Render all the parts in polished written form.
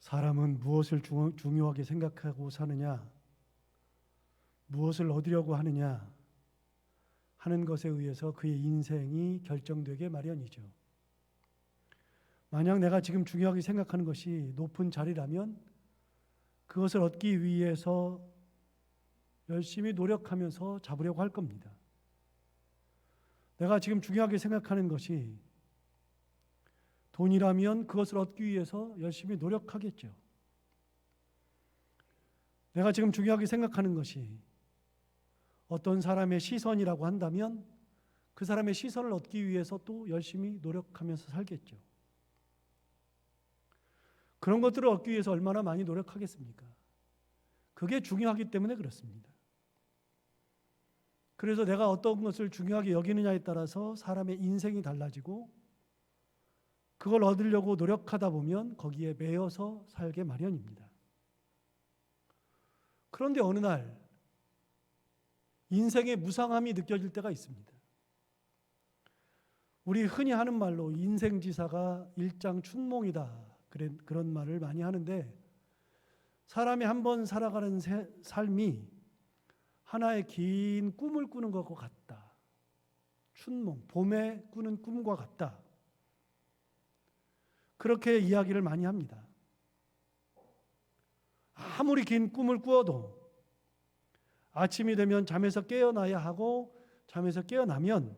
사람은 무엇을 중요하게 생각하고 사느냐, 무엇을 얻으려고 하느냐 하는 것에 의해서 그의 인생이 결정되게 마련이죠. 만약 내가 지금 중요하게 생각하는 것이 높은 자리라면 그것을 얻기 위해서 열심히 노력하면서 잡으려고 할 겁니다. 내가 지금 중요하게 생각하는 것이 돈이라면 그것을 얻기 위해서 열심히 노력하겠죠. 내가 지금 중요하게 생각하는 것이 어떤 사람의 시선이라고 한다면 그 사람의 시선을 얻기 위해서 또 열심히 노력하면서 살겠죠. 그런 것들을 얻기 위해서 얼마나 많이 노력하겠습니까? 그게 중요하기 때문에 그렇습니다. 그래서 내가 어떤 것을 중요하게 여기느냐에 따라서 사람의 인생이 달라지고 그걸 얻으려고 노력하다 보면 거기에 매여서 살게 마련입니다. 그런데 어느 날 인생의 무상함이 느껴질 때가 있습니다. 우리 흔히 하는 말로 인생지사가 일장춘몽이다 그런 말을 많이 하는데, 사람이 한번 살아가는 삶이 하나의 긴 꿈을 꾸는 것과 같다. 춘몽, 봄에 꾸는 꿈과 같다. 그렇게 이야기를 많이 합니다. 아무리 긴 꿈을 꾸어도 아침이 되면 잠에서 깨어나야 하고, 잠에서 깨어나면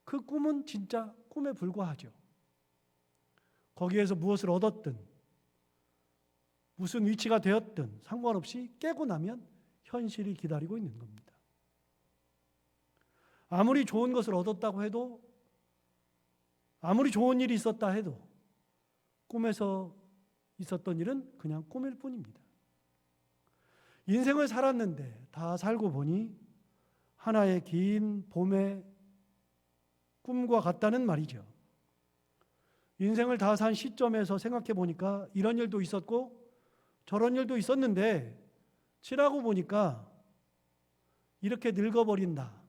그 꿈은 진짜 꿈에 불과하죠. 거기에서 무엇을 얻었든 무슨 위치가 되었든 상관없이 깨고 나면 현실이 기다리고 있는 겁니다. 아무리 좋은 것을 얻었다고 해도, 아무리 좋은 일이 있었다 해도 꿈에서 있었던 일은 그냥 꿈일 뿐입니다. 인생을 살았는데 다 살고 보니 하나의 긴 봄의 꿈과 같다는 말이죠. 인생을 다 산 시점에서 생각해 보니까 이런 일도 있었고 저런 일도 있었는데 지나고 보니까 이렇게 늙어버린 나,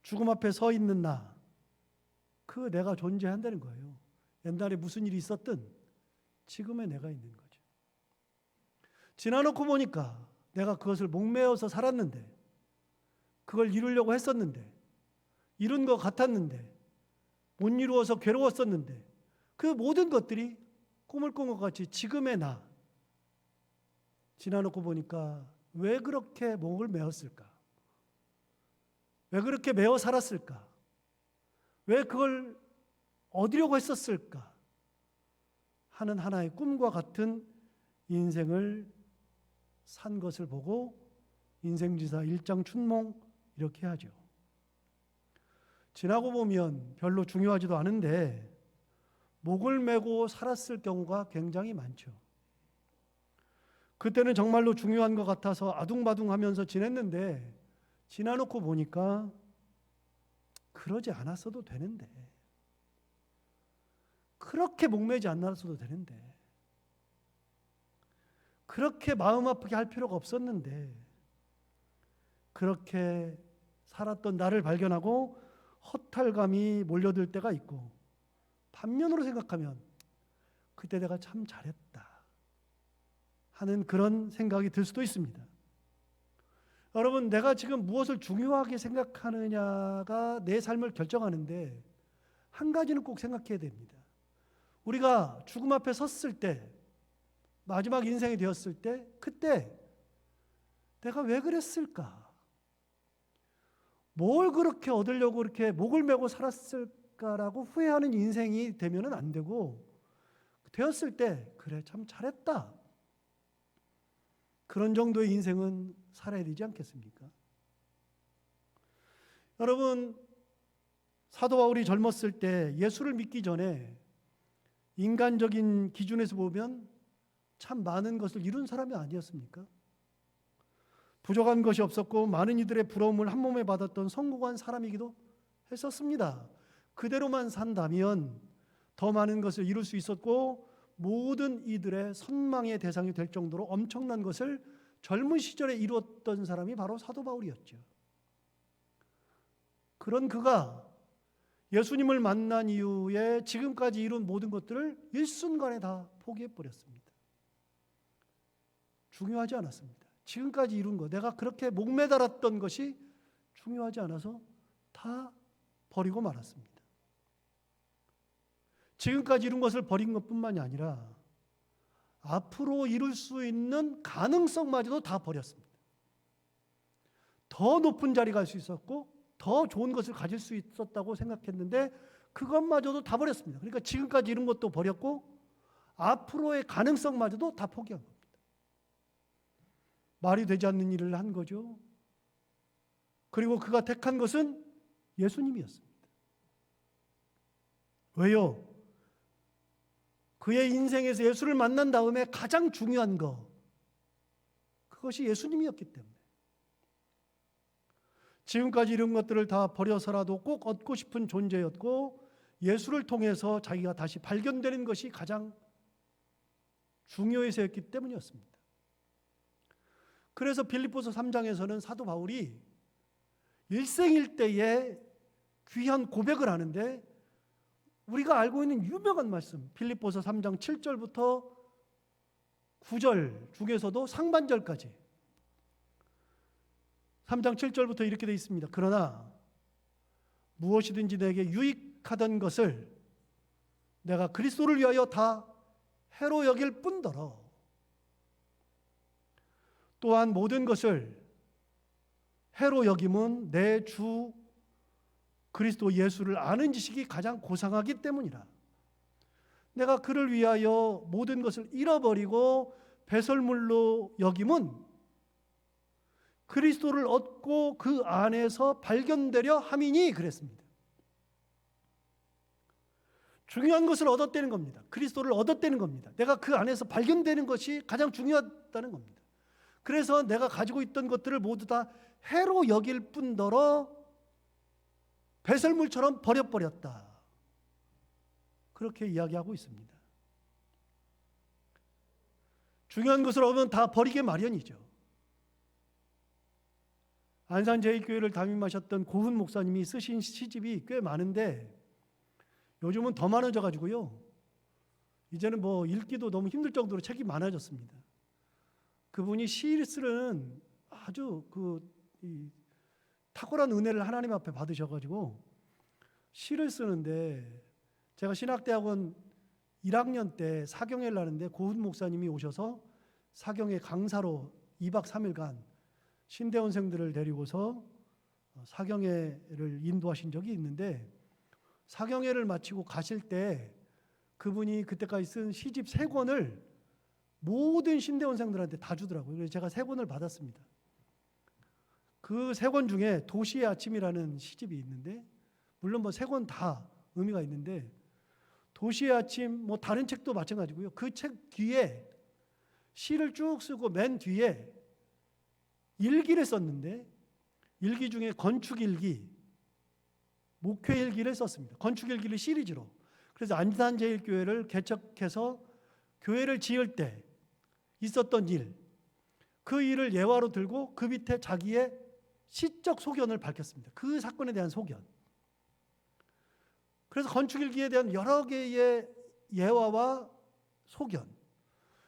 죽음 앞에 서 있는 나, 그 내가 존재한다는 거예요. 옛날에 무슨 일이 있었든 지금의 내가 있는 거죠. 지나놓고 보니까 내가 그것을 목매어서 살았는데, 그걸 이루려고 했었는데, 이룬 것 같았는데, 못 이루어서 괴로웠었는데, 그 모든 것들이 꿈을 꾼 것 같이 지금의 나, 지나놓고 보니까 왜 그렇게 목을 메었을까? 왜 그렇게 메어 살았을까? 왜 그걸 얻으려고 했었을까? 하는 하나의 꿈과 같은 인생을 산 것을 보고 인생지사 일장춘몽 이렇게 하죠. 지나고 보면 별로 중요하지도 않은데 목을 메고 살았을 경우가 굉장히 많죠. 그때는 정말로 중요한 것 같아서 아둥바둥하면서 지냈는데 지나놓고 보니까 그러지 않았어도 되는데, 그렇게 목매지 않았어도 되는데, 그렇게 마음 아프게 할 필요가 없었는데, 그렇게 살았던 나를 발견하고 허탈감이 몰려들 때가 있고, 반면으로 생각하면 그때 내가 참 잘했다 하는 그런 생각이 들 수도 있습니다. 여러분, 내가 지금 무엇을 중요하게 생각하느냐가 내 삶을 결정하는데, 한 가지는 꼭 생각해야 됩니다. 우리가 죽음 앞에 섰을 때, 마지막 인생이 되었을 때, 그때 내가 왜 그랬을까? 뭘 그렇게 얻으려고 그렇게 목을 메고 살았을까라고 후회하는 인생이 되면은 안 되고, 되었을 때 그래 참 잘했다, 그런 정도의 인생은 살아야 되지 않겠습니까? 여러분, 사도 바울이 젊었을 때 예수를 믿기 전에 인간적인 기준에서 보면 참 많은 것을 이룬 사람이 아니었습니까? 부족한 것이 없었고 많은 이들의 부러움을 한 몸에 받았던 성공한 사람이기도 했었습니다. 그대로만 산다면 더 많은 것을 이룰 수 있었고 모든 이들의 선망의 대상이 될 정도로 엄청난 것을 젊은 시절에 이루었던 사람이 바로 사도 바울이었죠. 그런 그가 예수님을 만난 이후에 지금까지 이룬 모든 것들을 일순간에 다 포기해버렸습니다. 중요하지 않았습니다. 지금까지 이룬 것, 내가 그렇게 목매달았던 것이 중요하지 않아서 다 버리고 말았습니다. 지금까지 이룬 것을 버린 것뿐만이 아니라 앞으로 이룰 수 있는 가능성마저도 다 버렸습니다. 더 높은 자리 갈 수 있었고 더 좋은 것을 가질 수 있었다고 생각했는데 그것마저도 다 버렸습니다. 그러니까 지금까지 이룬 것도 버렸고 앞으로의 가능성마저도 다 포기한 겁니다. 말이 되지 않는 일을 한 거죠. 그리고 그가 택한 것은 예수님이었습니다. 왜요? 그의 인생에서 예수를 만난 다음에 가장 중요한 것, 그것이 예수님이었기 때문에. 지금까지 이런 것들을 다 버려서라도 꼭 얻고 싶은 존재였고 예수를 통해서 자기가 다시 발견되는 것이 가장 중요해서였기 때문이었습니다. 그래서 빌립보서 3장에서는 사도 바울이 일생일대의 귀한 고백을 하는데 우리가 알고 있는 유명한 말씀 빌립보서 3장 7절부터 9절 중에서도 상반절까지 3장 7절부터 이렇게 되어 있습니다. 그러나 무엇이든지 내게 유익하던 것을 내가 그리스도를 위하여 다 해로 여길 뿐더러 또한 모든 것을 해로 여김은 내 주 그리스도 예수를 아는 지식이 가장 고상하기 때문이라. 내가 그를 위하여 모든 것을 잃어버리고 배설물로 여김은 그리스도를 얻고 그 안에서 발견되려 함이니 그랬습니다. 중요한 것을 얻었다는 겁니다. 그리스도를 얻었다는 겁니다. 내가 그 안에서 발견되는 것이 가장 중요하다는 겁니다. 그래서 내가 가지고 있던 것들을 모두 다 해로 여길 뿐더러 배설물처럼 버려버렸다. 그렇게 이야기하고 있습니다. 중요한 것을 얻으면 다 버리게 마련이죠. 안산제일교회를 담임하셨던 고훈 목사님이 쓰신 시집이 꽤 많은데 요즘은 더 많아져 가지고요. 이제는 뭐 읽기도 너무 힘들 정도로 책이 많아졌습니다. 그분이 시를 쓰는 아주 탁월한 은혜를 하나님 앞에 받으셔가지고 시를 쓰는데 제가 신학대학원 1학년 때 사경회를 하는데 고훈 목사님이 오셔서 사경회 강사로 2박 3일간 신대원생들을 데리고서 사경회를 인도하신 적이 있는데 사경회를 마치고 가실 때 그분이 그때까지 쓴 시집 3권을 모든 신대원생들한테 다 주더라고요. 그래서 제가 3권을 받았습니다. 그 3권 중에 도시의 아침이라는 시집이 있는데 물론 뭐 3권 다 의미가 있는데 도시의 아침 뭐 다른 책도 마찬가지고요. 그 책 뒤에 시를 쭉 쓰고 맨 뒤에 일기를 썼는데 일기 중에 건축일기, 목회일기를 썼습니다. 건축일기를 시리즈로. 그래서 안산제일교회를 개척해서 교회를 지을 때 있었던 일, 그 일을 예화로 들고 그 밑에 자기의 시적 소견을 밝혔습니다. 그 사건에 대한 소견. 그래서 건축일기에 대한 여러 개의 예화와 소견,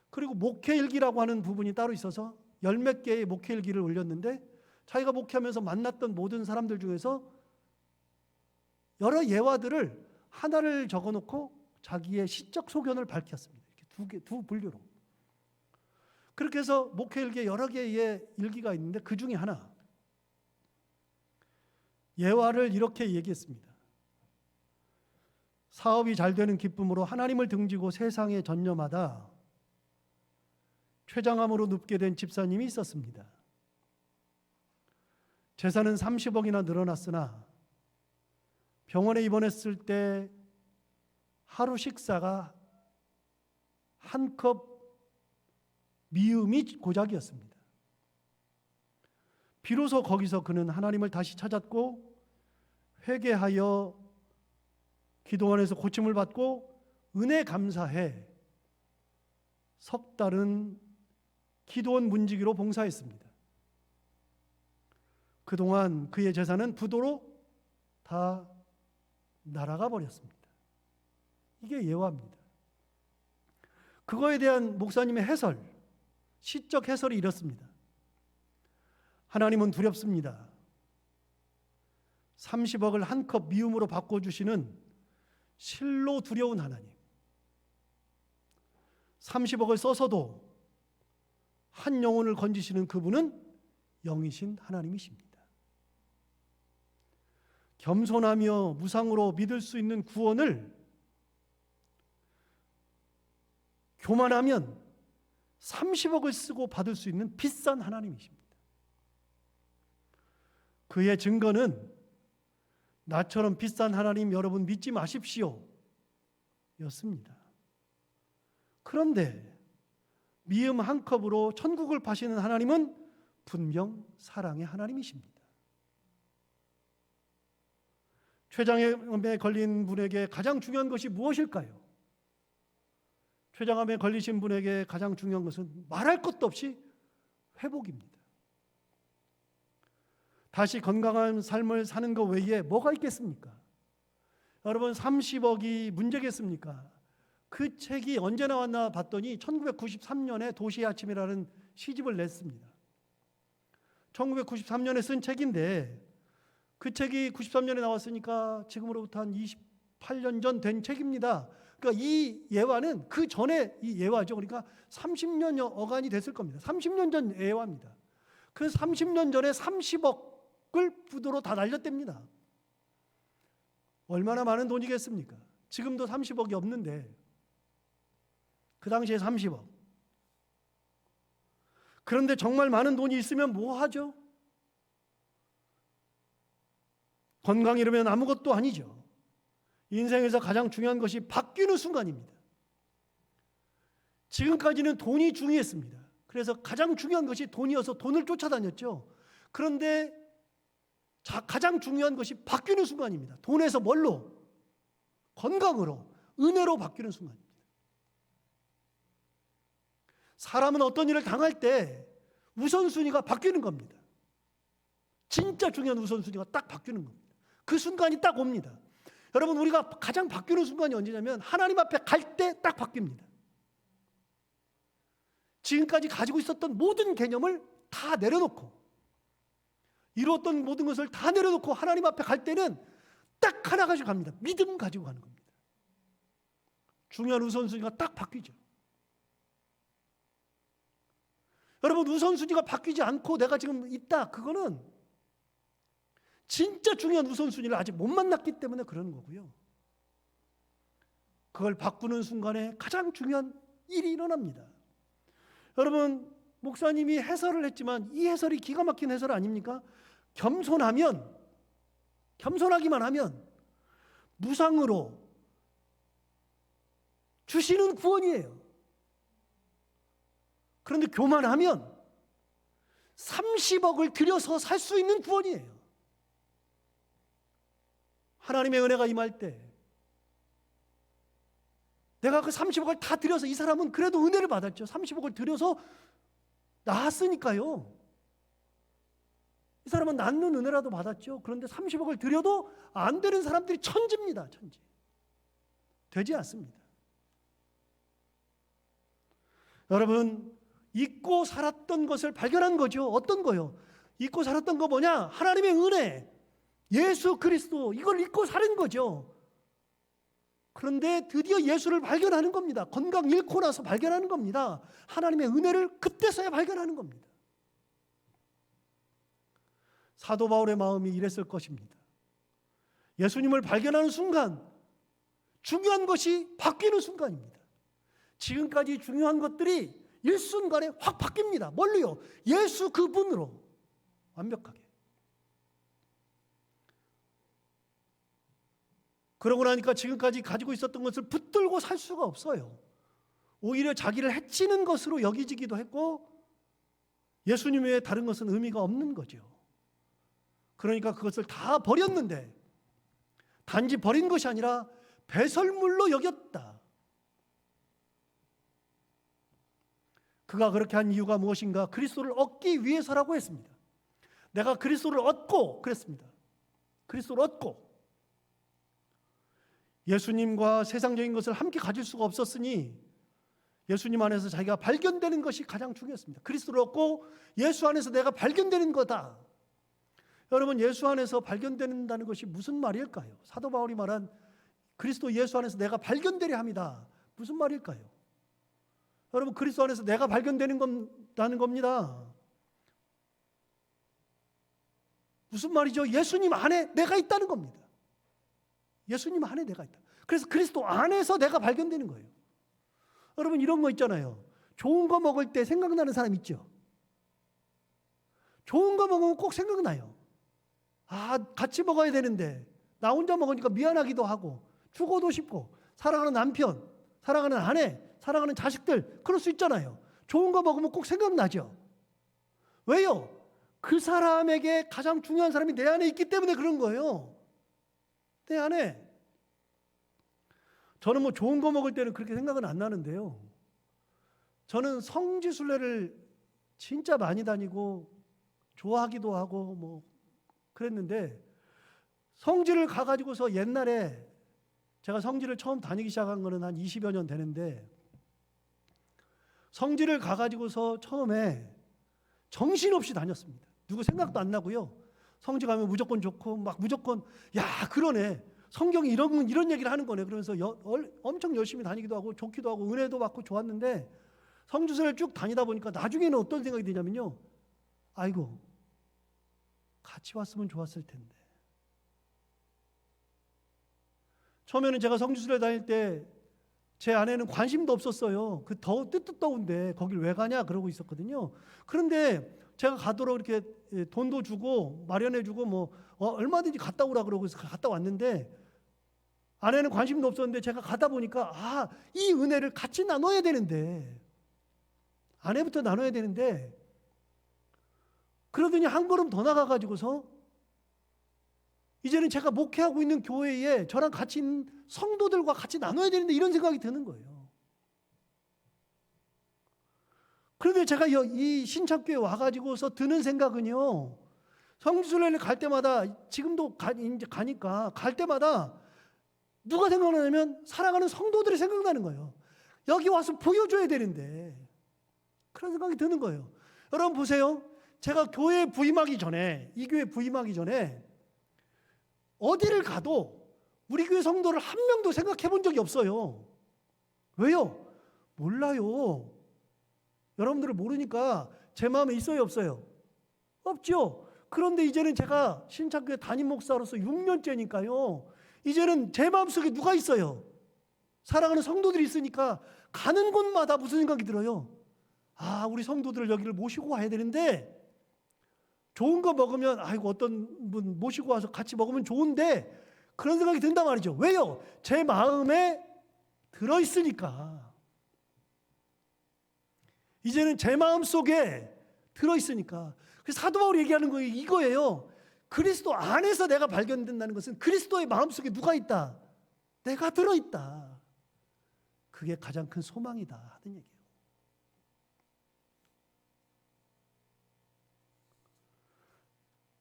그리고 목회일기라고 하는 부분이 따로 있어서 10몇 개의 목회일기를 올렸는데 자기가 목회하면서 만났던 모든 사람들 중에서 여러 예화들을 하나를 적어놓고 자기의 시적 소견을 밝혔습니다. 이렇게 두 분류로. 그렇게 해서 목회일기에 여러 개의 일기가 있는데 그 중에 하나 예화를 이렇게 얘기했습니다. 사업이 잘 되는 기쁨으로 하나님을 등지고 세상에 전념하다 췌장암으로 눕게 된 집사님이 있었습니다. 재산은 30억이나 늘어났으나 병원에 입원했을 때 하루 식사가 한 컵 미음이 고작이었습니다. 비로소 거기서 그는 하나님을 다시 찾았고 회개하여 기도원에서 고침을 받고 은혜 감사해 석 달은 기도원 문지기로 봉사했습니다. 그동안 그의 재산은 부도로 다 날아가 버렸습니다. 이게 예화입니다. 그거에 대한 목사님의 해설, 시적 해설이 이렇습니다. 하나님은 두렵습니다. 30억을 한 컵 미음으로 바꿔주시는 실로 두려운 하나님. 30억을 써서도 한 영혼을 건지시는 그분은 영이신 하나님이십니다. 겸손하며 무상으로 믿을 수 있는 구원을 교만하면 30억을 쓰고 받을 수 있는 비싼 하나님이십니다. 그의 증거는 나처럼 비싼 하나님 여러분 믿지 마십시오 였습니다. 그런데 미음 한 컵으로 천국을 파시는 하나님은 분명 사랑의 하나님이십니다. 췌장암에 걸린 분에게 가장 중요한 것이 무엇일까요? 췌장암에 걸리신 분에게 가장 중요한 것은 말할 것도 없이 회복입니다. 다시 건강한 삶을 사는 것 외에 뭐가 있겠습니까? 여러분 30억이 문제겠습니까? 그 책이 언제 나왔나 봤더니 1993년에 도시의 아침이라는 시집을 냈습니다. 1993년에 쓴 책인데 그 책이 93년에 나왔으니까 지금으로부터 한 28년 전 된 책입니다. 그러니까 이 예화는 그 전에 이 예화죠. 그러니까 30년 어간이 됐을 겁니다. 30년 전 예화입니다. 그 30년 전에 30억을 부도로 다 날렸답니다. 얼마나 많은 돈이겠습니까? 지금도 30억이 없는데 그 당시에 30억. 그런데 정말 많은 돈이 있으면 뭐 하죠? 건강 잃으면 아무것도 아니죠. 인생에서 가장 중요한 것이 바뀌는 순간입니다. 지금까지는 돈이 중요했습니다. 그래서 가장 중요한 것이 돈이어서 돈을 쫓아다녔죠. 그런데 가장 중요한 것이 바뀌는 순간입니다. 돈에서 뭘로? 건강으로, 은혜로 바뀌는 순간입니다. 사람은 어떤 일을 당할 때 우선순위가 바뀌는 겁니다. 진짜 중요한 우선순위가 딱 바뀌는 겁니다. 그 순간이 딱 옵니다. 여러분 우리가 가장 바뀌는 순간이 언제냐면 하나님 앞에 갈 때 딱 바뀝니다. 지금까지 가지고 있었던 모든 개념을 다 내려놓고 이루었던 모든 것을 다 내려놓고 하나님 앞에 갈 때는 딱 하나 가지고 갑니다. 믿음 가지고 가는 겁니다. 중요한 우선순위가 딱 바뀌죠. 여러분 우선순위가 바뀌지 않고 내가 지금 있다. 그거는 진짜 중요한 우선순위를 아직 못 만났기 때문에 그러는 거고요. 그걸 바꾸는 순간에 가장 중요한 일이 일어납니다. 여러분 목사님이 해설을 했지만 이 해설이 기가 막힌 해설 아닙니까? 겸손하기만 하면 무상으로 주시는 구원이에요. 그런데 교만하면 30억을 들여서 살 수 있는 구원이에요. 하나님의 은혜가 임할 때 내가 그 30억을 다 들여서 이 사람은 그래도 은혜를 받았죠. 30억을 들여서 낳았으니까요. 이 사람은 낳는 은혜라도 받았죠. 그런데 30억을 들여도 안 되는 사람들이 천지입니다. 천지. 되지 않습니다. 여러분 잊고 살았던 것을 발견한 거죠. 어떤 거요? 잊고 살았던 거 뭐냐? 하나님의 은혜, 예수 그리스도, 이걸 잊고 사는 거죠. 그런데 드디어 예수를 발견하는 겁니다. 건강 잃고 나서 발견하는 겁니다. 하나님의 은혜를 그때서야 발견하는 겁니다. 사도 바울의 마음이 이랬을 것입니다. 예수님을 발견하는 순간 중요한 것이 바뀌는 순간입니다. 지금까지 중요한 것들이 일순간에 확 바뀝니다. 뭘로요? 예수 그분으로 완벽하게. 그러고 나니까 지금까지 가지고 있었던 것을 붙들고 살 수가 없어요. 오히려 자기를 해치는 것으로 여기지기도 했고 예수님 외에 다른 것은 의미가 없는 거죠. 그러니까 그것을 다 버렸는데 단지 버린 것이 아니라 배설물로 여겼다. 그가 그렇게 한 이유가 무엇인가? 그리스도를 얻기 위해서라고 했습니다. 내가 그리스도를 얻고 그랬습니다. 그리스도를 얻고 예수님과 세상적인 것을 함께 가질 수가 없었으니 예수님 안에서 자기가 발견되는 것이 가장 중요했습니다. 그리스도를 얻고 예수 안에서 내가 발견되는 거다. 여러분, 예수 안에서 발견된다는 것이 무슨 말일까요? 사도 바울이 말한 그리스도 예수 안에서 내가 발견되려 합니다. 무슨 말일까요? 여러분, 그리스도 안에서 내가 발견되는 건다는 겁니다. 무슨 말이죠? 예수님 안에 내가 있다는 겁니다. 예수님 안에 내가 있다. 그래서 그리스도 안에서 내가 발견되는 거예요. 여러분, 이런 거 있잖아요. 좋은 거 먹을 때 생각나는 사람 있죠? 좋은 거 먹으면 꼭 생각나요. 아, 같이 먹어야 되는데 나 혼자 먹으니까 미안하기도 하고 죽어도 싶고, 사랑하는 남편, 사랑하는 아내, 사랑하는 자식들, 그럴 수 있잖아요. 좋은 거 먹으면 꼭 생각나죠. 왜요? 그 사람에게 가장 중요한 사람이 내 안에 있기 때문에 그런 거예요. 내 안에. 저는 뭐 좋은 거 먹을 때는 그렇게 생각은 안 나는데요. 저는 성지순례를 진짜 많이 다니고 좋아하기도 하고 뭐 그랬는데, 성지를 가가지고서 옛날에 제가 성지를 처음 다니기 시작한 거는 한 20여 년 되는데, 성지를 가가지고서 처음에 정신없이 다녔습니다. 누구 생각도 안 나고요. 성지 가면 무조건 좋고 막 무조건 야 그러네, 성경이 이런 얘기를 하는 거네, 그러면서 엄청 열심히 다니기도 하고 좋기도 하고 은혜도 받고 좋았는데, 성지순례를 쭉 다니다 보니까 나중에는 어떤 생각이 드냐면요, 아이고 같이 왔으면 좋았을 텐데. 처음에는 제가 성지순례 다닐 때 제 아내는 관심도 없었어요. 그 뜨뜻더운데 거길 왜 가냐 그러고 있었거든요. 그런데 제가 가도록 이렇게 돈도 주고 마련해주고 뭐 얼마든지 갔다 오라 그러고 해서 갔다 왔는데, 아내는 관심도 없었는데 제가 가다 보니까 아, 이 은혜를 같이 나눠야 되는데, 아내부터 나눠야 되는데, 그러더니 한 걸음 더 나가가지고서 이제는 제가 목회하고 있는 교회에 저랑 같이 있는 성도들과 같이 나눠야 되는데, 이런 생각이 드는 거예요. 그런데 제가 이 신착교회 와가지고서 드는 생각은요, 성지순례를 갈 때마다, 지금도 이제 가니까 갈 때마다 누가 생각나냐면 사랑하는 성도들이 생각나는 거예요. 여기 와서 보여줘야 되는데, 그런 생각이 드는 거예요. 여러분 보세요. 제가 교회에 부임하기 전에, 이 교회에 부임하기 전에 어디를 가도 우리 교회 성도를 한 명도 생각해 본 적이 없어요. 왜요? 몰라요. 여러분들을 모르니까. 제 마음에 있어요, 없어요? 없죠. 그런데 이제는 제가 신착교회 담임 목사로서 6년째니까요. 이제는 제 마음속에 누가 있어요? 사랑하는 성도들이 있으니까 가는 곳마다 무슨 생각이 들어요? 아, 우리 성도들을 여기를 모시고 와야 되는데, 좋은 거 먹으면 아이고 어떤 분 모시고 와서 같이 먹으면 좋은데, 그런 생각이 든단 말이죠. 왜요? 제 마음에 들어있으니까. 이제는 제 마음속에 들어있으니까. 그래서 사도 바울이 얘기하는 거 이거예요. 그리스도 안에서 내가 발견된다는 것은 그리스도의 마음속에 누가 있다? 내가 들어있다. 그게 가장 큰 소망이다 하는 얘기예요.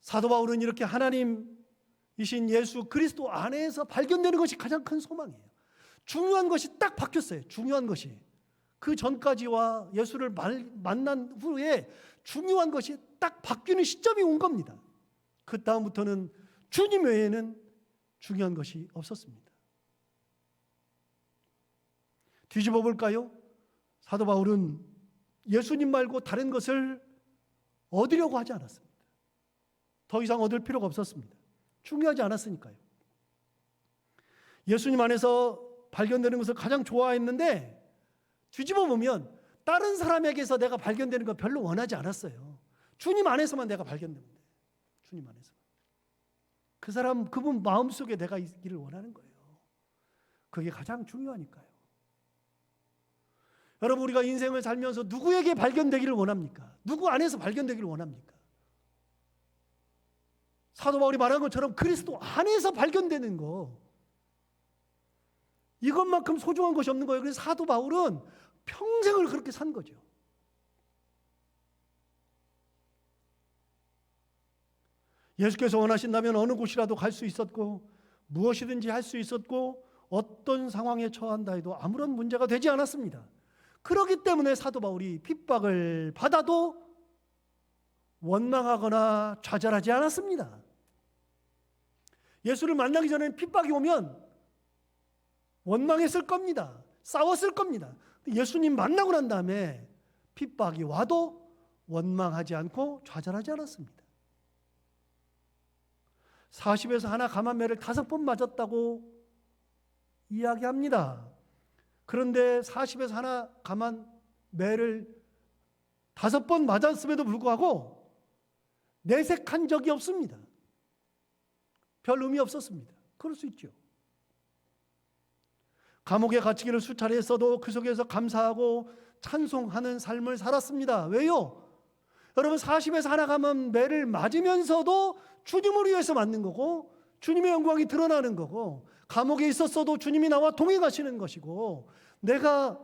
사도 바울은 이렇게 하나님이신 예수 그리스도 안에서 발견되는 것이 가장 큰 소망이에요. 중요한 것이 딱 바뀌었어요. 중요한 것이. 그 전까지와 예수를 만난 후에 중요한 것이 딱 바뀌는 시점이 온 겁니다. 그 다음부터는 주님 외에는 중요한 것이 없었습니다. 뒤집어 볼까요? 사도 바울은 예수님 말고 다른 것을 얻으려고 하지 않았습니다. 더 이상 얻을 필요가 없었습니다. 중요하지 않았으니까요. 예수님 안에서 발견되는 것을 가장 좋아했는데, 뒤집어 보면 다른 사람에게서 내가 발견되는 거 별로 원하지 않았어요. 주님 안에서만 내가 발견되면 돼. 주님 안에서만. 그 사람, 그분 마음속에 내가 있기를 원하는 거예요. 그게 가장 중요하니까요. 여러분, 우리가 인생을 살면서 누구에게 발견되기를 원합니까? 누구 안에서 발견되기를 원합니까? 사도 바울이 말한 것처럼 그리스도 안에서 발견되는 거, 이것만큼 소중한 것이 없는 거예요. 그래서 사도 바울은 평생을 그렇게 산 거죠. 예수께서 원하신다면 어느 곳이라도 갈 수 있었고, 무엇이든지 할 수 있었고, 어떤 상황에 처한다 해도 아무런 문제가 되지 않았습니다. 그렇기 때문에 사도 바울이 핍박을 받아도 원망하거나 좌절하지 않았습니다. 예수를 만나기 전에 핍박이 오면 원망했을 겁니다. 싸웠을 겁니다. 예수님 만나고 난 다음에 핍박이 와도 원망하지 않고 좌절하지 않았습니다. 40에서 하나 감한매를 5번 맞았다고 이야기합니다. 그런데 40에서 하나 감한매를 5번 맞았음에도 불구하고 내색한 적이 없습니다. 별 의미 없었습니다. 그럴 수 있죠. 감옥에 갇히기를 수차례 했어도 그 속에서 감사하고 찬송하는 삶을 살았습니다. 왜요? 여러분 40에서 하나 감한매를 맞으면서도 주님을 위해서 맞는 거고 주님의 영광이 드러나는 거고 감옥에 있었어도 주님이 나와 동행하시는 것이고 내가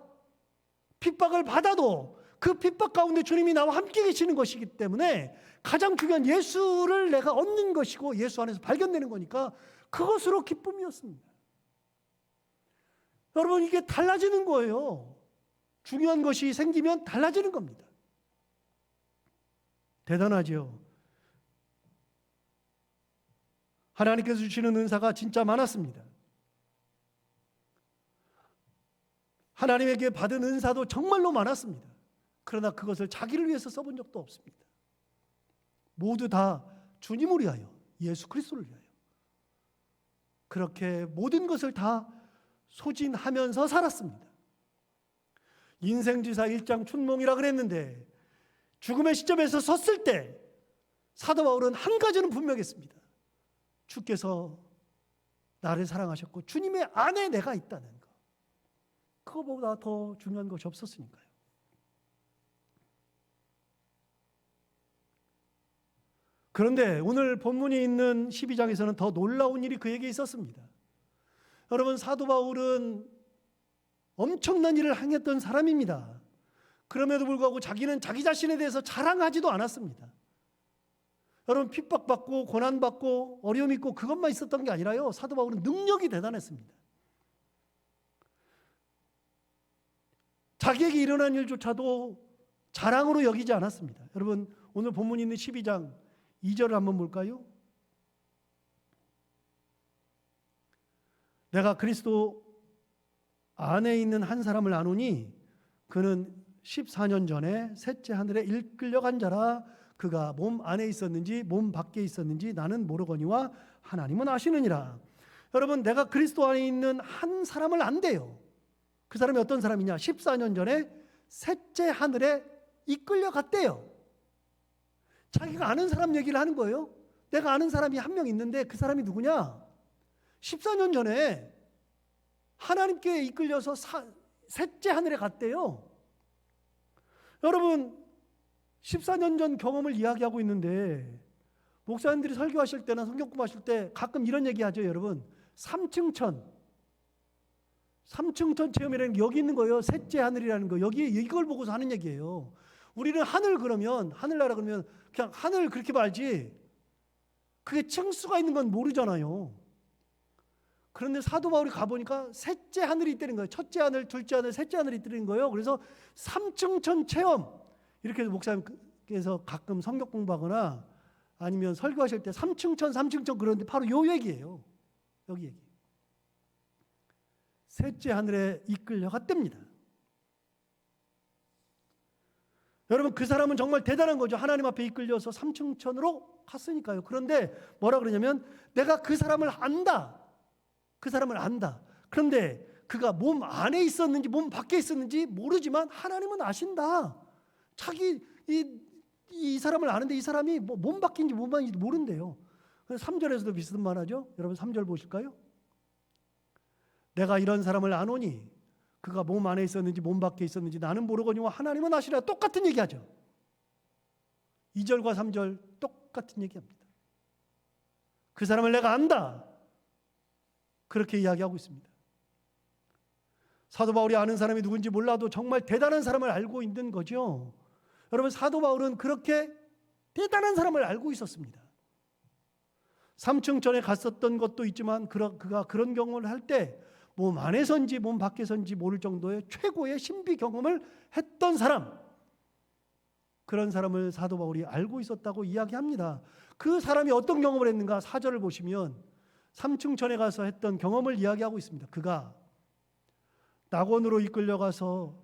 핍박을 받아도 그 핍박 가운데 주님이 나와 함께 계시는 것이기 때문에 가장 중요한 예수를 내가 얻는 것이고 예수 안에서 발견되는 거니까 그것으로 기쁨이었습니다. 여러분 이게 달라지는 거예요. 중요한 것이 생기면 달라지는 겁니다. 대단하죠. 하나님께서 주시는 은사가 진짜 많았습니다. 하나님에게 받은 은사도 정말로 많았습니다. 그러나 그것을 자기를 위해서 써본 적도 없습니다. 모두 다 주님을 위하여, 예수 그리스도를 위하여 그렇게 모든 것을 다 소진하면서 살았습니다. 인생지사 1장 춘몽이라 그랬는데 죽음의 시점에서 섰을 때 사도 바울은 한 가지는 분명했습니다. 주께서 나를 사랑하셨고 주님의 안에 내가 있다는 것. 그거보다 더 중요한 것이 없었으니까요. 그런데 오늘 본문이 있는 12장에서는 더 놀라운 일이 그에게 있었습니다. 여러분 사도 바울은 엄청난 일을 행했던 사람입니다. 그럼에도 불구하고 자기는 자기 자신에 대해서 자랑하지도 않았습니다. 여러분 핍박받고 고난받고 어려움 있고 그것만 있었던 게 아니라요. 사도 바울은 능력이 대단했습니다. 자기에게 일어난 일조차도 자랑으로 여기지 않았습니다. 여러분 오늘 본문이 있는 12장 2절을 한번 볼까요? 내가 그리스도 안에 있는 한 사람을 아노니 그는 14년 전에 셋째 하늘에 이끌려간 자라. 그가 몸 안에 있었는지 몸 밖에 있었는지 나는 모르거니와 하나님은 아시느니라. 여러분 내가 그리스도 안에 있는 한 사람을 안대요. 그 사람이 어떤 사람이냐? 14년 전에 셋째 하늘에 이끌려갔대요. 자기가 아는 사람 얘기를 하는 거예요. 내가 아는 사람이 한 명 있는데 그 사람이 누구냐? 14년 전에 하나님께 이끌려서 셋째 하늘에 갔대요. 여러분 14년 전 경험을 이야기하고 있는데 목사님들이 설교하실 때나 성경 공부하실 때 가끔 이런 얘기하죠. 여러분 3층천 체험이라는 게 여기 있는 거예요. 셋째 하늘이라는 거. 여기 이걸 보고서 하는 얘기예요. 우리는 하늘 그러면 하늘나라 그러면 그냥 하늘 그렇게 말지 그게 층수가 있는 건 모르잖아요. 그런데 사도 바울이 가보니까 셋째 하늘이 있다는 거예요. 첫째 하늘, 둘째 하늘, 셋째 하늘이 있다는 거예요. 그래서 3층천 체험 이렇게 해서 목사님께서 가끔 성경 공부하거나 아니면 설교하실 때 3층천 그러는데 바로 요 얘기예요. 여기 얘기. 셋째 하늘에 이끌려갔답니다. 여러분 그 사람은 정말 대단한 거죠. 하나님 앞에 이끌려서 3층천으로 갔으니까요. 그런데 뭐라 그러냐면 내가 그 사람을 안다. 그 사람을 안다. 그런데 그가 몸 안에 있었는지 몸 밖에 있었는지 모르지만 하나님은 아신다. 자기 이 사람을 아는데 이 사람이 뭐 몸 밖인지 몸 안인지 모른대요. 3절에서도 비슷한 말 하죠. 여러분 3절 보실까요? 내가 이런 사람을 아노니 그가 몸 안에 있었는지 몸 밖에 있었는지 나는 모르거니와 하나님은 아시라. 똑같은 얘기하죠. 2절과 3절 똑같은 얘기합니다. 그 사람을 내가 안다. 그렇게 이야기하고 있습니다. 사도 바울이 아는 사람이 누군지 몰라도 정말 대단한 사람을 알고 있는 거죠. 여러분 사도 바울은 그렇게 대단한 사람을 알고 있었습니다. 3층 전에 갔었던 것도 있지만 그가 그런 경험을 할 때 몸 안에선지 몸 밖에선지 모를 정도의 최고의 신비 경험을 했던 사람, 그런 사람을 사도 바울이 알고 있었다고 이야기합니다. 그 사람이 어떤 경험을 했는가? 4절을 보시면 삼층천에 가서 했던 경험을 이야기하고 있습니다. 그가 낙원으로 이끌려가서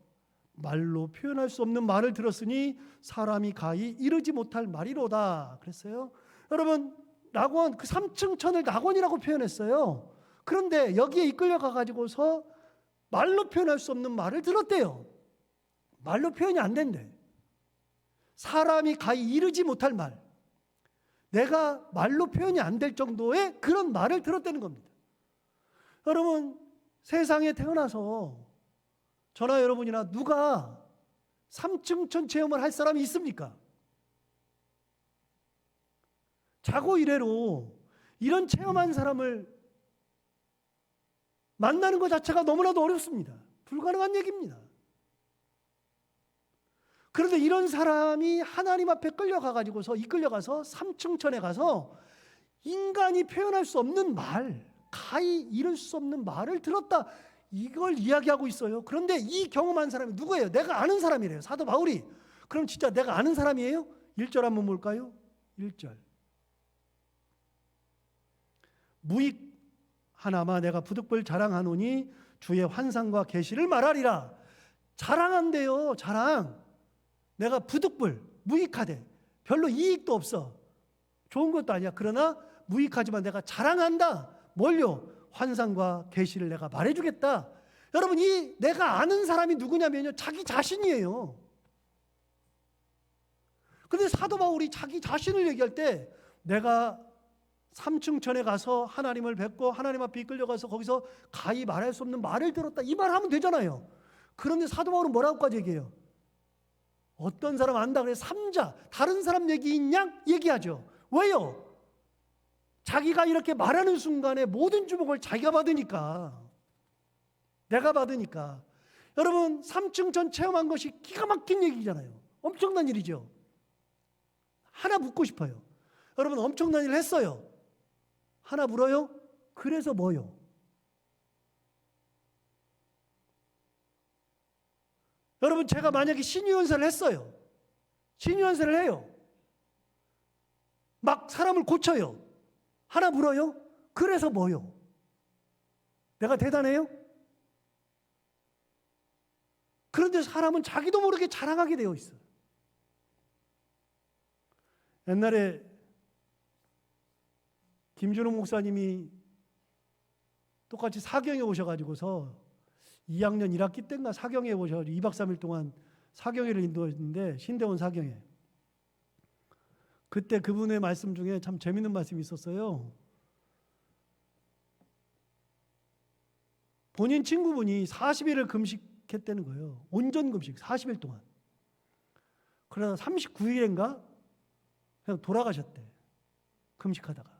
말로 표현할 수 없는 말을 들었으니 사람이 가히 이르지 못할 말이로다 그랬어요. 여러분, 낙원, 그 삼층천을 낙원이라고 표현했어요. 그런데 여기에 이끌려가 가지고서 말로 표현할 수 없는 말을 들었대요. 말로 표현이 안 된대. 사람이 가히 이르지 못할 말, 내가 말로 표현이 안 될 정도의 그런 말을 들었다는 겁니다. 여러분, 세상에 태어나서 저나 여러분이나 누가 삼층천 체험을 할 사람이 있습니까? 자고 이래로 이런 체험한 사람을 만나는 것 자체가 너무나도 어렵습니다. 불가능한 얘기입니다. 그런데 이런 사람이 하나님 앞에 이끌려가서 삼층천에 가서 인간이 표현할 수 없는 말, 가히 이룰 수 없는 말을 들었다, 이걸 이야기하고 있어요. 그런데 이 경험한 사람이 누구예요? 내가 아는 사람이래요, 사도 바울이. 그럼 진짜 내가 아는 사람이에요? 1절 한번 볼까요? 1절. 무익하나마 내가 부득불 자랑하노니 주의 환상과 계시를 말하리라. 자랑한대요, 자랑. 내가 부득불, 무익하대. 별로 이익도 없어. 좋은 것도 아니야. 그러나 무익하지만 내가 자랑한다. 뭘요? 환상과 계시를 내가 말해주겠다. 여러분, 이 내가 아는 사람이 누구냐면요, 자기 자신이에요. 그런데 사도 바울이 자기 자신을 얘기할 때 내가 삼층천에 가서 하나님을 뵙고 하나님 앞에 이끌려가서 거기서 가히 말할 수 없는 말을 들었다, 이 말 하면 되잖아요. 그런데 사도 바울은 뭐라고까지 얘기해요? 어떤 사람 안다 그래? 3자, 다른 사람 얘기 있냐? 얘기하죠. 왜요? 자기가 이렇게 말하는 순간에 모든 주목을 자기가 받으니까, 내가 받으니까. 여러분, 삼층천 체험한 것이 기가 막힌 얘기잖아요. 엄청난 일이죠. 하나 묻고 싶어요. 여러분, 엄청난 일을 했어요. 하나 물어요? 그래서 뭐요? 여러분, 제가 만약에 신유연설을 했어요. 신유연설을 해요. 막 사람을 고쳐요. 하나 물어요? 그래서 뭐요? 내가 대단해요? 그런데 사람은 자기도 모르게 자랑하게 되어 있어요. 옛날에 김준호 목사님이 똑같이 사경에 오셔가지고서 2학년 1학기 때인가 사경에 오셔가지고 2박 3일 동안 사경회를 인도했는데, 신대원 사경회. 그때 그분의 말씀 중에 참 재밌는 말씀이 있었어요. 본인 친구분이 40일을 금식했다는 거예요. 온전 금식 40일 동안. 그러다 39일인가 그냥 돌아가셨대. 금식하다가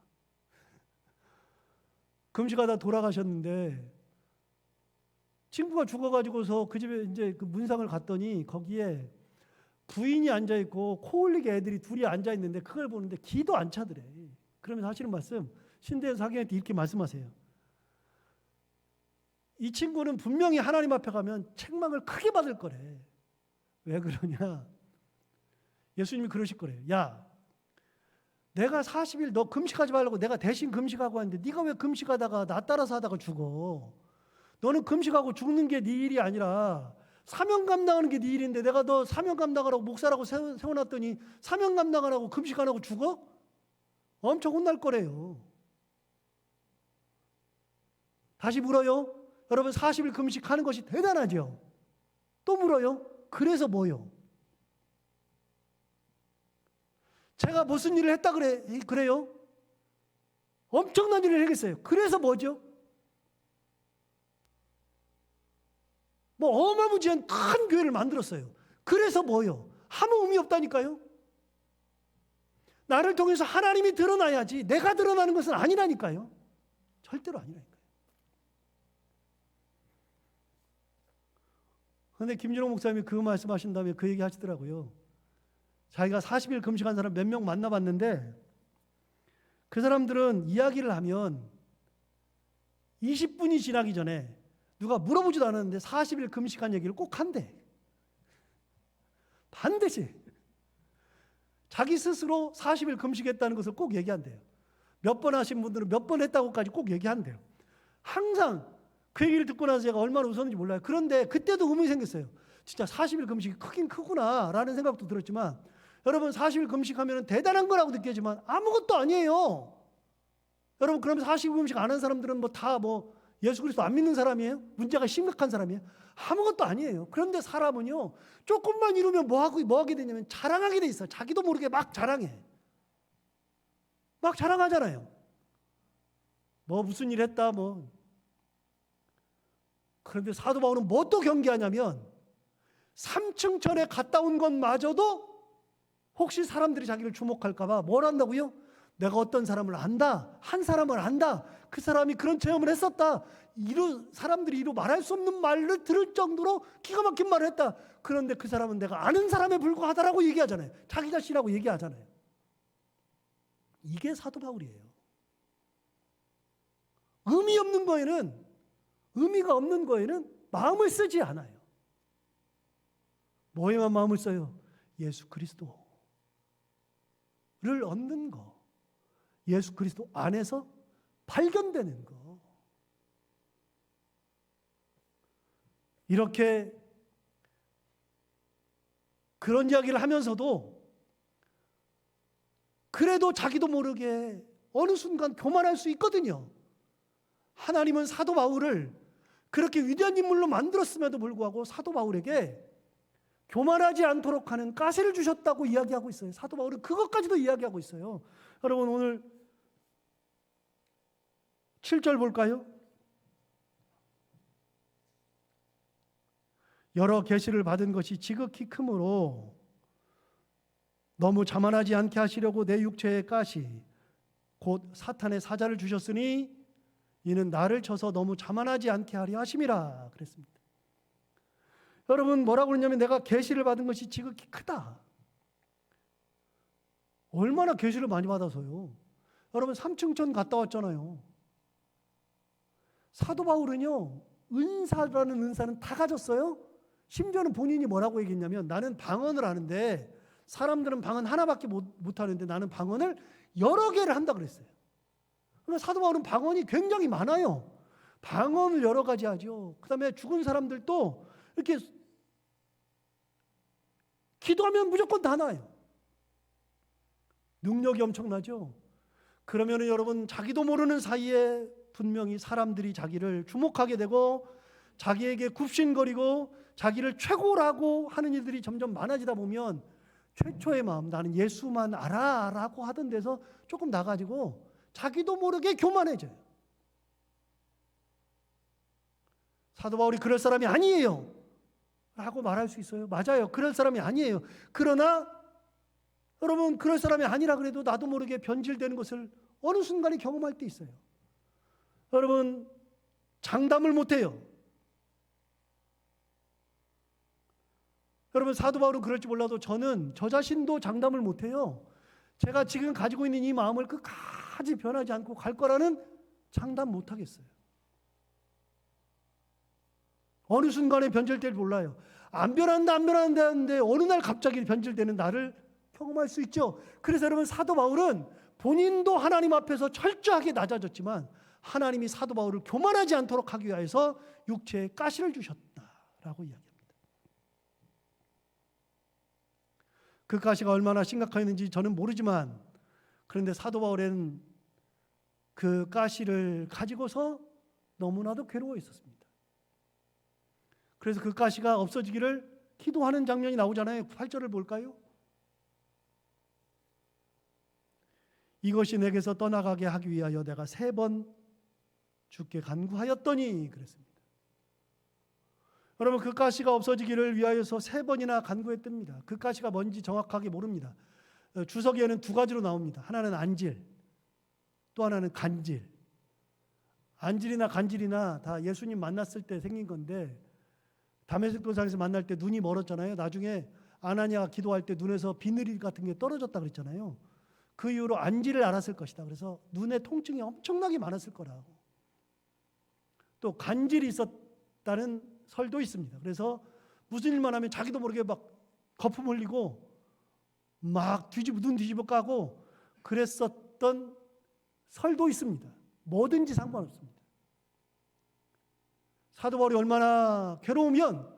돌아가셨는데, 친구가 죽어가지고서 그 집에 이제 그 문상을 갔더니 거기에 부인이 앉아 있고 코 흘리게 애들이 둘이 앉아 있는데 그걸 보는데 기도 안 차더래. 그러면서 하시는 말씀, 신대원 사경회 때 이렇게 말씀하세요. 이 친구는 분명히 하나님 앞에 가면 책망을 크게 받을 거래. 왜 그러냐? 예수님이 그러실 거래요. 야, 내가 40일 너 금식하지 말라고 내가 대신 금식하고 하는데 네가 왜 금식하다가 나 따라서 하다가 죽어? 너는 금식하고 죽는 게 네 일이 아니라 사명 감당하는 게 네 일인데 내가 너 사명 감당하라고 목사라고 세워놨더니 사명 감당하라고 금식 안 하고 죽어? 엄청 혼날 거래요. 다시 물어요. 여러분, 40일 금식하는 것이 대단하죠. 또 물어요. 그래서 뭐요? 제가 무슨 일을 했다 그래요? 엄청난 일을 하겠어요. 그래서 뭐죠? 뭐 어마무지한 큰 교회를 만들었어요. 그래서 뭐요? 아무 의미 없다니까요. 나를 통해서 하나님이 드러나야지 내가 드러나는 것은 아니라니까요. 절대로 아니라니까요. 그런데 김준호 목사님이 그 말씀하신 다음에 그 얘기 하시더라고요. 자기가 40일 금식한 사람 몇 명 만나봤는데 그 사람들은 이야기를 하면 20분이 지나기 전에 누가 물어보지도 않았는데 40일 금식한 얘기를 꼭 한대. 반드시 자기 스스로 40일 금식했다는 것을 꼭 얘기한대요. 몇 번 하신 분들은 몇 번 했다고까지 꼭 얘기한대요. 항상 그 얘기를 듣고 나서 제가 얼마나 웃었는지 몰라요. 그런데 그때도 의문이 생겼어요. 진짜 40일 금식이 크긴 크구나 라는 생각도 들었지만, 여러분 40일 금식하면 대단한 거라고 느끼지만 아무것도 아니에요. 여러분 그러면 40일 금식 안 한 사람들은 다 예수 그리스도 안 믿는 사람이에요? 문제가 심각한 사람이에요? 아무것도 아니에요. 그런데 사람은요, 조금만 이루면 뭐 하게 되냐면 자랑하게 돼 있어요. 자기도 모르게 막 자랑해. 막 자랑하잖아요. 무슨 일 했다 그런데 사도 바울은 뭐 또 경계하냐면 3층 전에 갔다 온 것마저도 혹시 사람들이 자기를 주목할까 봐 뭘 한다고요? 내가 어떤 사람을 안다. 한 사람을 안다. 그 사람이 그런 체험을 했었다. 사람들이 이루 말할 수 없는 말을 들을 정도로 기가 막힌 말을 했다. 그런데 그 사람은 내가 아는 사람에 불과하다라고 얘기하잖아요. 자기 자신이라고 얘기하잖아요. 이게 사도 바울이에요. 의미가 없는 거에는 마음을 쓰지 않아요. 뭐에만 마음을 써요? 예수 그리스도를 얻는 거. 예수 그리스도 안에서 발견되는 거. 이렇게 그런 이야기를 하면서도 그래도 자기도 모르게 어느 순간 교만할 수 있거든요. 하나님은 사도 바울을 그렇게 위대한 인물로 만들었음에도 불구하고 사도 바울에게 교만하지 않도록 하는 가시를 주셨다고 이야기하고 있어요. 사도 바울은 그것까지도 이야기하고 있어요. 여러분 오늘 7절 볼까요? 여러 계시를 받은 것이 지극히 크므로 너무 자만하지 않게 하시려고 내 육체의 가시 곧 사탄의 사자를 주셨으니 이는 나를 쳐서 너무 자만하지 않게 하려 하심이라 그랬습니다. 여러분 뭐라고 그러냐면 내가 계시를 받은 것이 지극히 크다. 얼마나 계시를 많이 받아서요. 여러분 삼층천 갔다 왔잖아요. 사도 바울은요, 은사라는 은사는 다 가졌어요. 심지어는 본인이 뭐라고 얘기했냐면 나는 방언을 하는데 사람들은 방언 하나밖에 못 하는데 나는 방언을 여러 개를 한다 그랬어요. 그러니까 사도 바울은 방언이 굉장히 많아요. 방언을 여러 가지 하죠. 그 다음에 죽은 사람들도 이렇게 기도하면 무조건 다 나요. 능력이 엄청나죠. 그러면 여러분 자기도 모르는 사이에 분명히 사람들이 자기를 주목하게 되고 자기에게 굽신거리고 자기를 최고라고 하는 일들이 점점 많아지다 보면 최초의 마음 나는 예수만 알아라고 하던 데서 조금 나가지고 자기도 모르게 교만해져요. 사도 바울이 그럴 사람이 아니에요 라고 말할 수 있어요. 맞아요. 그럴 사람이 아니에요. 그러나 여러분 그럴 사람이 아니라 그래도 나도 모르게 변질되는 것을 어느 순간에 경험할 때 있어요. 여러분 장담을 못해요. 여러분 사도 바울은 그럴지 몰라도 저는 저 자신도 장담을 못해요. 제가 지금 가지고 있는 이 마음을 끝까지 변하지 않고 갈 거라는 장담 못하겠어요. 어느 순간에 변질될지 몰라요. 안 변한다 하는데 어느 날 갑자기 변질되는 나를 경험할 수 있죠. 그래서 여러분 사도 바울은 본인도 하나님 앞에서 철저하게 낮아졌지만 하나님이 사도 바울을 교만하지 않도록 하기 위해서 육체에 가시를 주셨다라고 이야기합니다. 그 가시가 얼마나 심각했는지 저는 모르지만 그런데 사도 바울은 그 가시를 가지고서 너무나도 괴로워 있었습니다. 그래서 그 가시가 없어지기를 기도하는 장면이 나오잖아요. 8절을 볼까요? 이것이 내게서 떠나가게 하기 위하여 내가 3번 주께 간구하였더니 그랬습니다. 여러분 그 가시가 없어지기를 위하여서 3번이나 간구했답니다. 그 가시가 뭔지 정확하게 모릅니다. 주석에는 2가지로 나옵니다. 하나는 안질, 또 하나는 간질. 안질이나 간질이나 다 예수님 만났을 때 생긴 건데 다메섹 도상에서 만날 때 눈이 멀었잖아요. 나중에 아나니아가 기도할 때 눈에서 비늘이 같은 게 떨어졌다 그랬잖아요. 그 이후로 안질을 알았을 것이다. 그래서 눈에 통증이 엄청나게 많았을 거라고. 또 간질이 했다는 설도 있습니다. 그래서 무슨 일만 하면 자기도 모르게 막 거품 흘리고 막 눈 뒤집어 까고 그랬었던 설도 있습니다. 뭐든지 상관없습니다. 사도 바울이 얼마나 괴로우면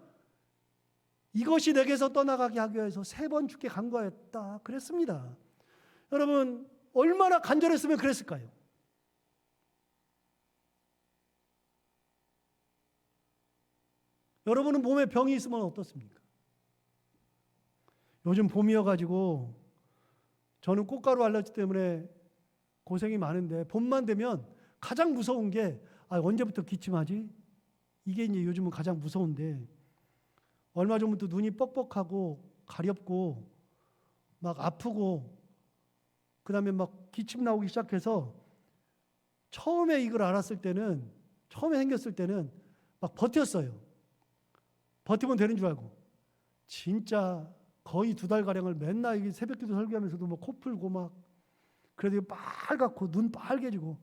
이것이 내게서 떠나가게 하기 위해서 3번 주께 간구하였다 그랬습니다. 여러분 얼마나 간절했으면 그랬을까요? 여러분은 몸에 병이 있으면 어떻습니까? 요즘 봄이어가지고 저는 꽃가루 알러지 때문에 고생이 많은데 봄만 되면 가장 무서운 게 언제부터 기침하지? 이게 이제 요즘은 가장 무서운데 얼마 전부터 눈이 뻑뻑하고 가렵고 막 아프고 그다음에 막 기침 나오기 시작해서 처음에 이걸 알았을 때는 처음에 생겼을 때는 막 버텼어요. 버티면 되는 줄 알고 진짜 거의 2달가량을 맨날 이게 새벽기도 설교하면서도 뭐 코 풀고 막 그래도 빨갛고 눈 빨개지고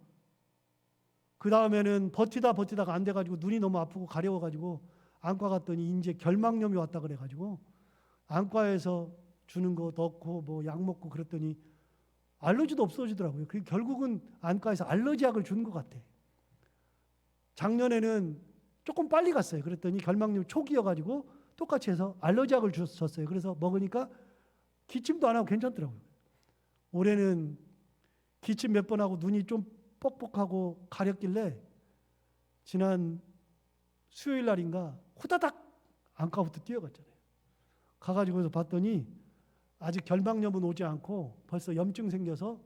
그 다음에는 버티다가 안 돼가지고 눈이 너무 아프고 가려워가지고 안과 갔더니 이제 결막염이 왔다 그래가지고 안과에서 주는 거 넣고 뭐 약 먹고 그랬더니 알러지도 없어지더라고요. 그리고 결국은 안과에서 알러지 약을 주는 것 같아. 작년에는 조금 빨리 갔어요. 그랬더니 결막염 초기여가지고 똑같이 해서 알러지 약을 줬어요. 그래서 먹으니까 기침도 안 하고 괜찮더라고요. 올해는 기침 몇 번 하고 눈이 좀 뻑뻑하고 가렵길래 지난 수요일 날인가 후다닥 안과부터 뛰어갔잖아요. 가가지고서 봤더니 아직 결막염은 오지 않고 벌써 염증 생겨서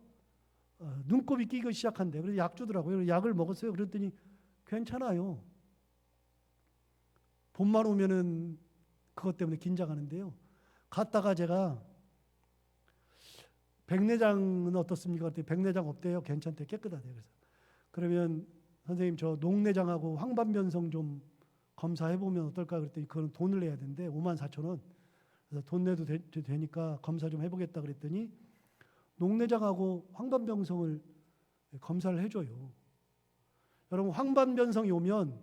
눈곱이 끼기 시작한대. 그래서 약 주더라고요. 약을 먹었어요. 그랬더니 괜찮아요. 봄만 오면은 그것 때문에 긴장하는데요. 갔다가 제가 백내장은 어떻습니까? 그랬더니 백내장 없대요. 괜찮대. 깨끗하대요. 그래서 그러면 선생님 저 녹내장하고 황반변성 좀 검사해보면 어떨까? 그랬더니 그건 돈을 내야 되는데 54,000원. 그래서 돈 내도 되니까 검사 좀 해보겠다 그랬더니 녹내장하고 황반변성을 검사를 해줘요. 여러분 황반변성이 오면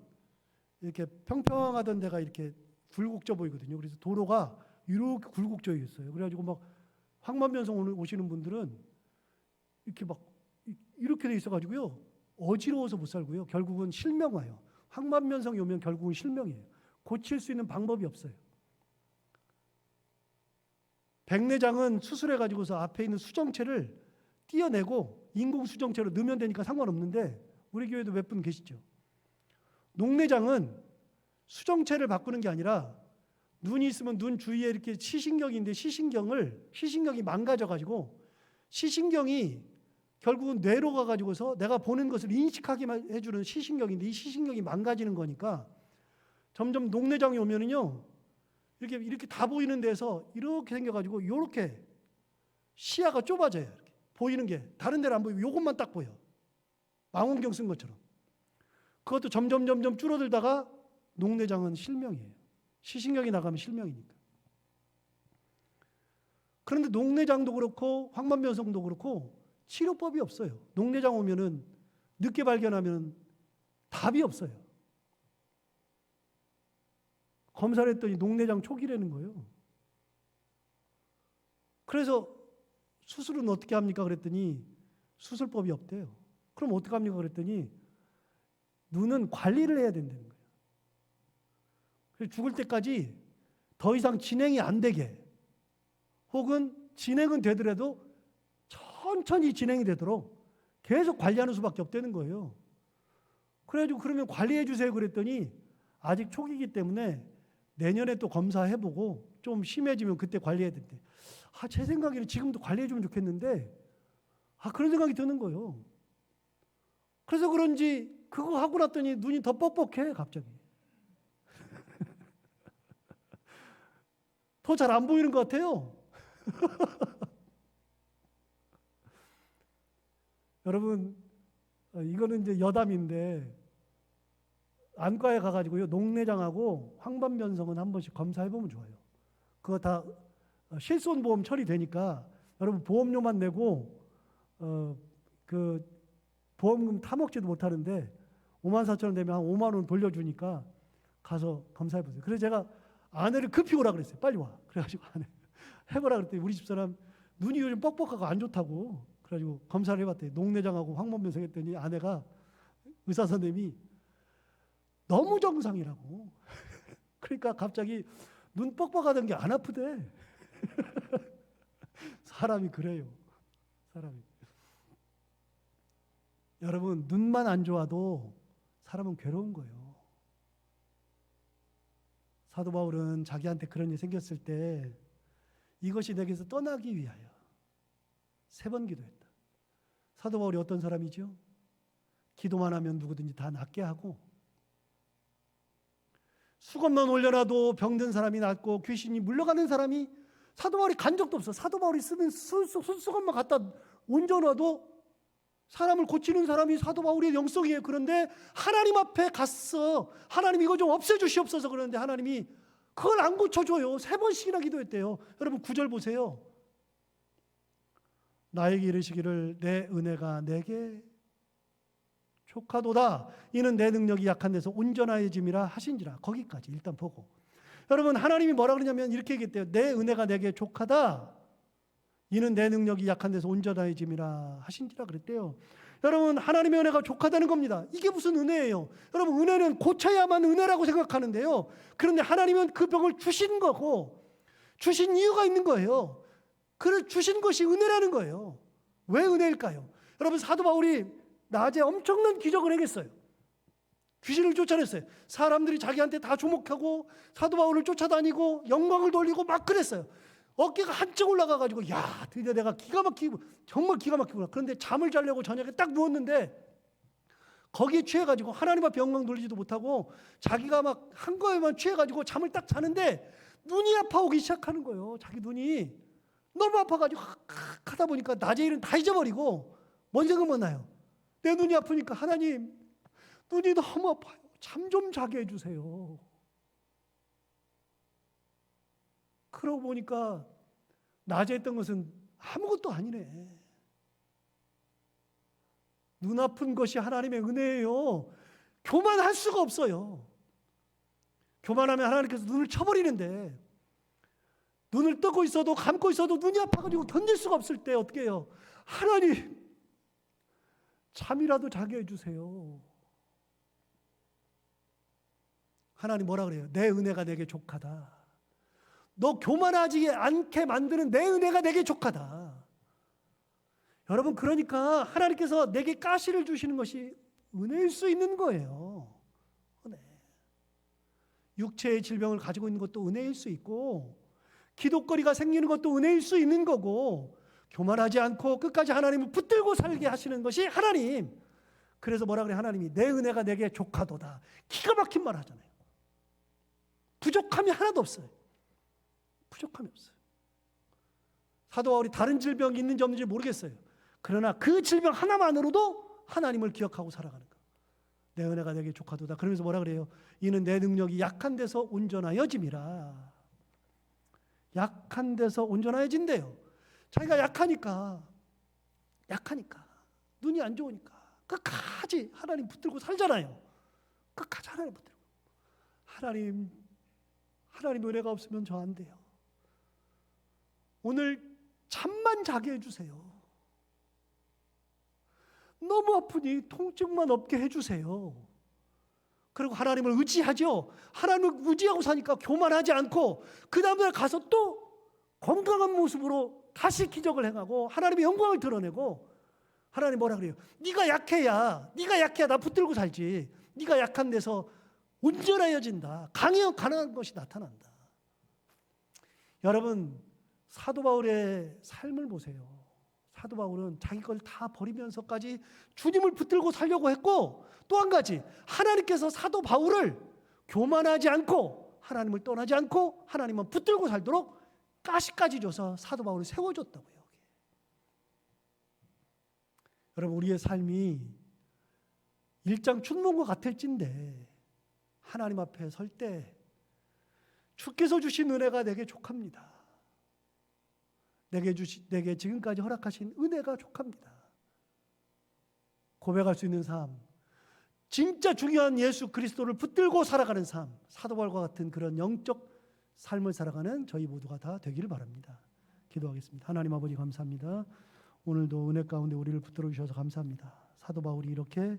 이렇게 평평하던 데가 이렇게 굴곡져 보이거든요. 그래서 도로가 이렇게 굴곡져 있어요. 그래가지고 막 황반변성 오시는 분들은 이렇게 막 이렇게 돼 있어가지고요. 어지러워서 못 살고요. 결국은 실명 와요. 황반변성이 오면 결국은 실명이에요. 고칠 수 있는 방법이 없어요. 백내장은 수술해가지고서 앞에 있는 수정체를 띄어내고 인공 수정체로 넣으면 되니까 상관없는데 우리 교회도 몇 분 계시죠. 녹내장은 수정체를 바꾸는 게 아니라 눈이 있으면 눈 주위에 이렇게 시신경인데 시신경이 망가져가지고 시신경이 결국은 뇌로 가가지고서 내가 보는 것을 인식하게 해주는 시신경인데 이 시신경이 망가지는 거니까 점점 녹내장이 오면은요 이렇게 다 보이는 데서 이렇게 생겨가지고 이렇게 시야가 좁아져요. 이렇게 보이는 게 다른 데는 안 보이고 이것만 딱 보여. 망원경 쓴 것처럼. 그것도 점점 줄어들다가 녹내장은 실명이에요. 시신경이 나가면 실명이니까. 그런데 녹내장도 그렇고 황반변성도 그렇고 치료법이 없어요. 녹내장 오면은 늦게 발견하면 답이 없어요. 검사를 했더니 녹내장 초기라는 거예요. 그래서 수술은 어떻게 합니까? 그랬더니 수술법이 없대요. 그럼 어떻게 합니까? 그랬더니 눈은 관리를 해야 된다는 거예요. 그래서 죽을 때까지 더 이상 진행이 안 되게 혹은 진행은 되더라도 천천히 진행이 되도록 계속 관리하는 수밖에 없다는 거예요. 그래가지고 그러면 관리해 주세요 그랬더니 아직 초기이기 때문에 내년에 또 검사해보고 좀 심해지면 그때 관리해야 된대. 제 생각에는 지금도 관리해주면 좋겠는데 그런 생각이 드는 거예요. 그래서 그런지 그거 하고 났더니 눈이 더 뻑뻑해 갑자기. 더 잘 안 보이는 것 같아요. 여러분 이거는 이제 여담인데 안과에 가가지고요 녹내장하고 황반변성은 한 번씩 검사해보면 좋아요. 그거 다 실손보험 처리되니까 여러분 보험료만 내고 그 보험금 타먹지도 못하는데 54,000원 되면 한 5만 원 돌려주니까 가서 검사해 보세요. 그래서 제가 아내를 급히 오라 그랬어요. 빨리 와. 그래가지고 아내 해보라 그랬더니 우리 집사람 눈이 요즘 뻑뻑하고 안 좋다고. 그래가지고 검사를 해봤더니 녹내장하고 황반변성 했더니 아내가 의사 선생님이 너무 정상이라고. 그러니까 갑자기 눈 뻑뻑하던 게 안 아프대. 사람이 그래요. 사람이. 여러분, 눈만 안 좋아도 사람은 괴로운 거예요. 사도 바울은 자기한테 그런 일이 생겼을 때 이것이 내게서 떠나기 위하여 3번 기도했다. 사도 바울이 어떤 사람이죠? 기도만 하면 누구든지 다 낫게 하고, 수건만 올려놔도 병든 사람이 낫고 귀신이 물러가는 사람이, 사도 바울이 간 적도 없어. 사도 바울이 쓰는 수건만 갖다 얹어놔도 사람을 고치는 사람이 사도 바울의 영성이에요. 그런데 하나님 앞에 갔어. 하나님 이거 좀 없애주시옵소서. 그러는데 하나님이 그걸 안 고쳐줘요. 3번씩이나 기도했대요. 여러분 9절 보세요. 나에게 이르시기를 내 은혜가 내게 족하도다. 이는 내 능력이 약한 데서 온전하여짐이라 하신지라. 거기까지 일단 보고, 여러분 하나님이 뭐라 그러냐면 이렇게 얘기했대요. 내 은혜가 내게 족하다. 이는 내 능력이 약한 데서 온전하여짐이라 하신지라 그랬대요. 여러분 하나님의 은혜가 족하다는 겁니다. 이게 무슨 은혜예요? 여러분 은혜는 고쳐야만 은혜라고 생각하는데요. 그런데 하나님은 그 병을 주신 거고 주신 이유가 있는 거예요. 그를 주신 것이 은혜라는 거예요. 왜 은혜일까요? 여러분 사도 바울이 낮에 엄청난 기적을 행했어요. 귀신을 쫓아냈어요. 사람들이 자기한테 다 주목하고 사도 바울을 쫓아다니고 영광을 돌리고 막 그랬어요. 어깨가 한층 올라가가지고 야 드디어 내가 기가 막히고 정말 기가 막히구나. 그런데 잠을 자려고 저녁에 딱 누웠는데 거기에 취해가지고 하나님 앞에 영광 돌리지도 못하고 자기가 막 한 거에만 취해가지고 잠을 딱 자는데 눈이 아파오기 시작하는 거예요. 자기 눈이 너무 아파가지고 하다 보니까 낮에 일은 다 잊어버리고 뭔 생각만 나요? 내 눈이 아프니까 하나님 눈이 너무 아파요. 잠 좀 자게 해주세요. 그러고 보니까 낮에 했던 것은 아무것도 아니네. 눈 아픈 것이 하나님의 은혜예요. 교만할 수가 없어요. 교만하면 하나님께서 눈을 쳐버리는데, 눈을 뜨고 있어도 감고 있어도 눈이 아파가지고 견딜 수가 없을 때 어떻게 해요? 하나님 잠이라도 자게 해주세요. 하나님 뭐라 그래요? 내 은혜가 내게 족하다. 너 교만하지 않게 만드는 내 은혜가 내게 족하다. 여러분 그러니까 하나님께서 내게 가시를 주시는 것이 은혜일 수 있는 거예요. 은혜. 육체의 질병을 가지고 있는 것도 은혜일 수 있고 기독거리가 생기는 것도 은혜일 수 있는 거고, 교만하지 않고 끝까지 하나님을 붙들고 살게 하시는 것이 하나님. 그래서 뭐라 그래? 하나님이 내 은혜가 내게 족하도다. 기가 막힌 말 하잖아요. 부족함이 하나도 없어요. 부족함이 없어요. 사도 바울이 다른 질병이 있는지 없는지 모르겠어요. 그러나 그 질병 하나만으로도 하나님을 기억하고 살아가는 거. 내 은혜가 내게 족하도다. 그러면서 뭐라 그래요? 이는 내 능력이 약한 데서 온전하여짐이라. 약한 데서 온전하여진대요. 자기가 약하니까 눈이 안 좋으니까 끝까지 하나님 붙들고 살잖아요. 끝까지 하나님 붙들고. 하나님 은혜가 없으면 저 안 돼요. 오늘 잠만 자게 해주세요. 너무 아프니 통증만 없게 해주세요. 그리고 하나님을 의지하죠. 하나님을 의지하고 사니까 교만하지 않고 그 다음날 가서 또 건강한 모습으로 다시 기적을 행하고 하나님의 영광을 드러내고, 하나님 뭐라 그래요? 네가 약해야 나 붙들고 살지. 네가 약한 데서 온전해진다. 가능한 것이 나타난다. 여러분 사도 바울의 삶을 보세요. 사도 바울은 자기 걸 다 버리면서까지 주님을 붙들고 살려고 했고, 또 한 가지 하나님께서 사도 바울을 교만하지 않고 하나님을 떠나지 않고 하나님만 붙들고 살도록 가시까지 줘서 사도 바울을 세워줬다고요. 여러분 우리의 삶이 일장 춘몽과 같을진데 하나님 앞에 설 때 주께서 주신 은혜가 내게 족합니다. 내게 지금까지 허락하신 은혜가 족합니다. 고백할 수 있는 삶, 진짜 중요한 예수 그리스도를 붙들고 살아가는 삶, 사도 바울과 같은 그런 영적 삶을 살아가는 저희 모두가 다 되기를 바랍니다. 기도하겠습니다. 하나님 아버지 감사합니다. 오늘도 은혜 가운데 우리를 붙들어 주셔서 감사합니다. 사도 바울이 이렇게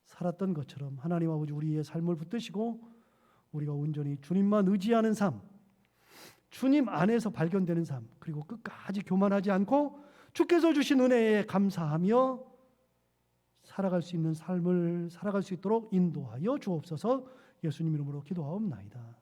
살았던 것처럼 하나님 아버지 우리의 삶을 붙드시고 우리가 온전히 주님만 의지하는 삶, 주님 안에서 발견되는 삶, 그리고 끝까지 교만하지 않고 주께서 주신 은혜에 감사하며 살아갈 수 있는 삶을 살아갈 수 있도록 인도하여 주옵소서. 예수님 이름으로 기도하옵나이다.